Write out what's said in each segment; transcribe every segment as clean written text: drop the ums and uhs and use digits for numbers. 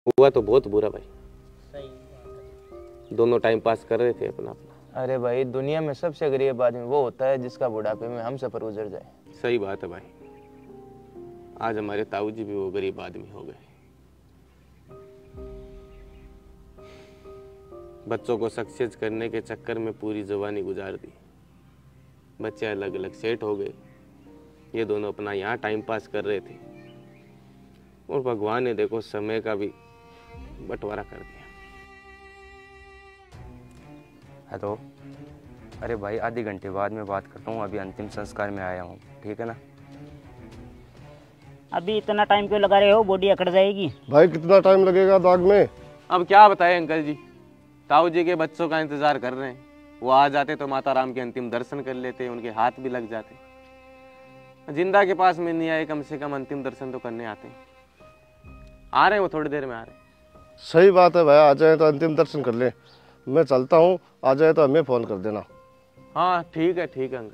हुआ तो बहुत बुरा भाई। सही बात है। दोनों टाइम पास कर रहे थे अपना अपना। अरे भाई, दुनिया में सबसे गरीब आदमी वो होता है जिसका बुढ़ापे में हम सफर गुजर जाए। सही बात है भाई। आज हमारे ताऊ जी भी वो गरीब आदमी हो गए। बच्चों को सक्सेस करने के चक्कर में पूरी जवानी गुजार दी। बच्चे अलग अलग सेट हो गए। ये दोनों अपना यहाँ टाइम पास कर रहे थे और भगवान ने देखो समय का भी बंटवारा कर दिया। हेलो, अरे भाई आधे घंटे बाद में बात करता हूँ, अभी अंतिम संस्कार में आया हूँ, ठीक है ना? अभी इतना टाइम क्यों लगा रहे हो? बॉडी अकड़ जाएगी। भाई कितना टाइम लगेगा दाग में? अब क्या बताएं अंकल जी, ताऊ जी के बच्चों का इंतजार कर रहे हैं। वो आ जाते तो माता राम के अंतिम दर्शन कर लेते, उनके हाथ भी लग जाते। जिंदा के पास में नहीं आए, कम से कम अंतिम दर्शन तो करने आते हैं। आ रहे हैं वो, थोड़ी देर में आ रहे हैं। सही बात है भाई, आ जाए तो अंतिम दर्शन कर ले। मैं चलता हूँ, आ जाए तो हमें फोन कर देना। हाँ ठीक है अंकल।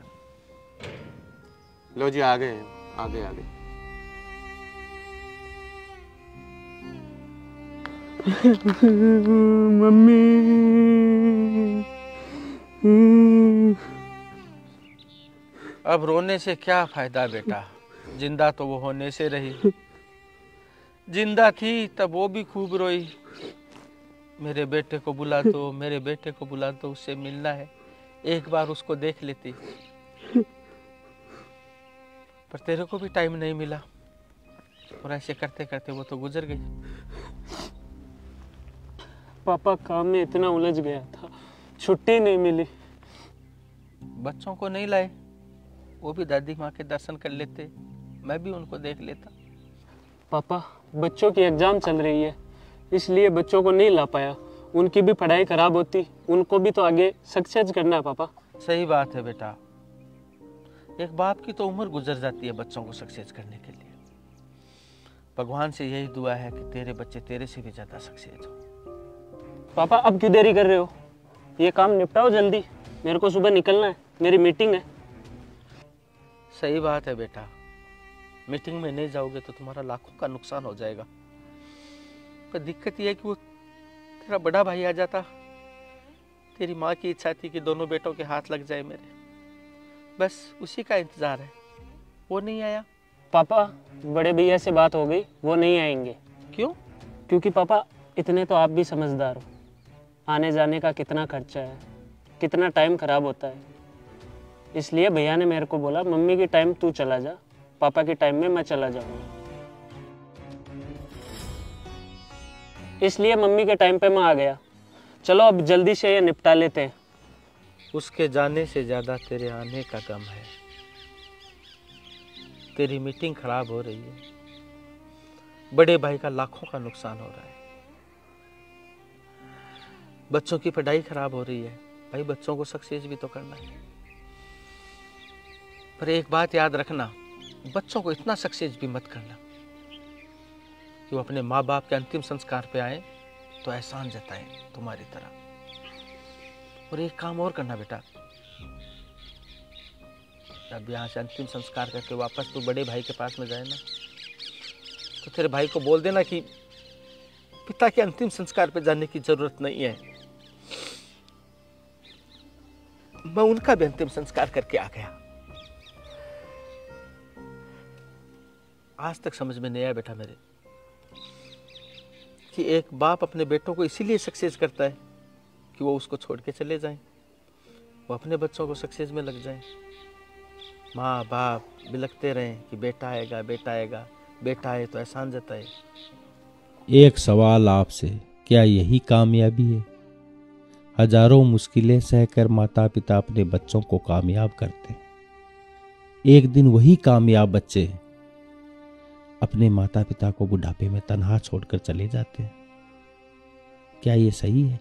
लो जी, आ गए हैं, आ गए आ गए। मम्मी। अब रोने से क्या फायदा बेटा, जिंदा तो वो होने से रही। जिंदा थी तब वो भी खूब रोई, मेरे बेटे को बुला दो, मेरे बेटे को बुला दो, उससे मिलना है, एक बार उसको देख लेती। पर तेरे को भी टाइम नहीं मिला और ऐसे करते करते वो तो गुजर गई। पापा काम में इतना उलझ गया था, छुट्टी नहीं मिली। बच्चों को नहीं लाए, वो भी दादी माँ के दर्शन कर लेते, मैं भी उनको देख लेता। पापा बच्चों की एग्जाम चल रही है, इसलिए बच्चों को नहीं ला पाया। उनकी भी पढ़ाई खराब होती, उनको भी तो आगे सक्सेस करना है पापा। सही बात है बेटा, एक बाप की तो उम्र गुजर जाती है बच्चों को सक्सेस करने के लिए। भगवान से यही दुआ है कि तेरे बच्चे तेरे से भी ज्यादा सक्सेस हो। पापा अब क्यों देरी कर रहे हो? ये काम निपटाओ जल्दी, मेरे को सुबह निकलना है, मेरी मीटिंग है। सही बात है बेटा, मीटिंग में नहीं जाओगे तो तुम्हारा लाखों का नुकसान हो जाएगा। पर दिक्कत यह है कि वो तेरा बड़ा भाई आ जाता। तेरी माँ की इच्छा थी कि दोनों बेटों के हाथ लग जाए मेरे, बस उसी का इंतजार है। वो नहीं आया। पापा बड़े भैया से बात हो गई, वो नहीं आएंगे। क्यों? क्योंकि पापा इतने तो आप भी समझदार हो, आने जाने का कितना खर्चा है, कितना टाइम खराब होता है। इसलिए भैया ने मेरे को बोला मम्मी के टाइम तू चला जा, पापा के टाइम में मैं चला जाऊंगा। इसलिए मम्मी के टाइम पे मैं आ गया। चलो अब जल्दी से ये निपटा लेते हैं। उसके जाने से ज्यादा तेरे आने का गम है। तेरी मीटिंग खराब हो रही है, बड़े भाई का लाखों का नुकसान हो रहा है, बच्चों की पढ़ाई खराब हो रही है। भाई बच्चों को सक्सेस भी तो करना है। पर एक बात याद रखना, बच्चों को इतना सक्सेस भी मत करना कि वो अपने माँ बाप के अंतिम संस्कार पे आए तो एहसान जताएं तुम्हारी तरह। और एक काम और करना बेटा, जब यहाँ से अंतिम संस्कार करके वापस तू बड़े भाई के पास में जाए ना, तो तेरे भाई को बोल देना कि पिता के अंतिम संस्कार पे जाने की जरूरत नहीं है, मैं उनका भी अंतिम संस्कार करके आ गया। आज तक समझ में नहीं आया बेटा मेरे कि एक बाप अपने बेटों को इसीलिए सक्सेस करता है कि वो उसको छोड़ के चले जाएं, वो अपने बच्चों को सक्सेस में लग जाएं। माँ बाप बिलखते रहें कि बेटा आएगा, बेटा आएगा, बेटा आए तो एहसान जताए। एक सवाल आपसे, क्या यही कामयाबी है? हजारों मुश्किलें सहकर माता पिता अपने बच्चों को कामयाब करते हैं। एक दिन वही कामयाब बच्चे अपने माता पिता को बुढ़ापे में तन्हा छोड़कर चले जाते हैं। क्या ये सही है?